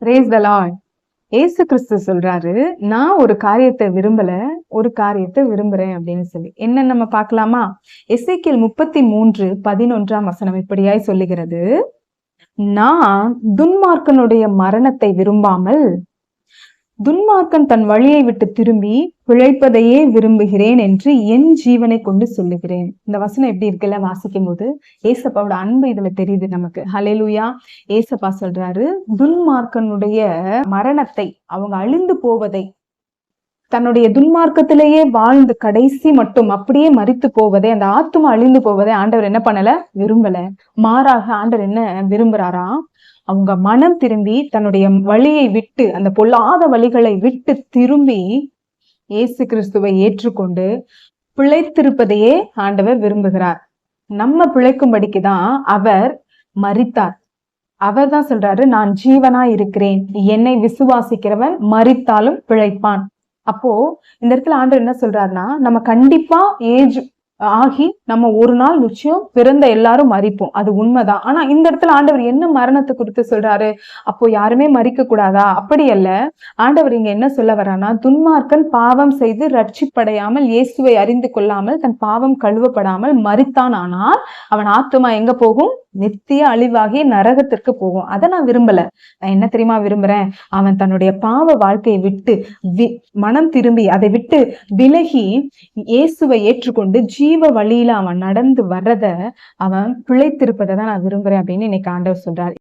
Praise the Lord. ஏசு கிறிஸ்து சொல்றாரு, நான் ஒரு காரியத்தை விரும்பல, ஒரு காரியத்தை விரும்புறேன் அப்படின்னு சொல்லி. என்ன நம்ம பார்க்கலாமா? எசேக்கியேல் 33:11 இப்படியாய் சொல்லுகிறது, நான் துன்மார்க்கனுடைய மரணத்தை விரும்பாமல் துன்மார்க்கன் தன் வழியை விட்டு திரும்பி பிழைப்பதையே விரும்புகிறேன் என்று என் ஜீவனை கொண்டு சொல்லுகிறேன். இந்த வசனம் எப்படி இருக்குல்ல வாசிக்கும் போது ஏசப்பாவோட அன்பு இதுல தெரியுது நமக்கு. ஹல்லேலூயா. ஏசப்பா சொல்றாரு, துன்மார்க்கனுடைய மரணத்தை, அவங்க அழிந்து போவதை, தன்னுடைய துன்மார்க்கத்திலேயே வாழ்ந்து கடைசி மட்டும் அப்படியே மரித்து போவதை, அந்த ஆத்துமா அழிந்து போவதை ஆண்டவர் என்ன பண்ணல? விரும்பல. மாறாக ஆண்டவர் என்ன விரும்புறாரா? அவங்க மனம் திரும்பி தன்னுடைய வழியை விட்டு, அந்த பொல்லாத வழிகளை விட்டு திரும்பி இயேசு கிறிஸ்துவை ஏற்றுக்கொண்டு பிழைத்திருப்பதையே ஆண்டவர் விரும்புகிறார். நம்ம பிழைக்கும்படிக்குதான் அவர் மரித்தார். அவர் தான் சொல்றாரு, நான் ஜீவனா இருக்கிறேன், என்னை விசுவாசிக்கிறவன் மரித்தாலும் பிழைப்பான். அப்போ இந்த இடத்துல ஆண்டவர் என்ன சொல்றாருன்னா, நம்ம கண்டிப்பா ஏஜ் ஆகி நம்ம ஒரு நாள் நிச்சயம் பிறந்த எல்லாரும் மரிப்போம், அது உண்மைதான். ஆனா இந்த இடத்துல ஆண்டவர் என்ன மரணத்தை குறித்து சொல்றாரு? அப்போ யாருமே மரிக்க கூடாதா? அப்படி அல்ல. ஆண்டவர் இங்க என்ன சொல்ல வரானா, துன்மார்க்கன் பாவம் செய்து ரட்சிப்படையாமல், இயேசுவை அறிந்து கொள்ளாமல், தன் பாவம் கழுவப்படாமல் மரித்தான், ஆனால் அவன் ஆத்துமா எங்க போகும்? நித்திய அழிவாகி நரகத்திற்கு போகும். அதை நான் விரும்பல. நான் என்ன தெரியுமா விரும்புறேன்? அவன் தன்னுடைய பாவ வாழ்க்கையை விட்டு மனம் திரும்பி அதை விட்டு விலகி இயேசுவை ஏற்றுக்கொண்டு ஜீவ வழியில அவன் நடந்து வர்றத, அவன் பிழைத்திருப்பதை தான் நான் விரும்புறேன் அப்படின்னு இன்னைக்கு ஆண்டவர் சொல்றாரு.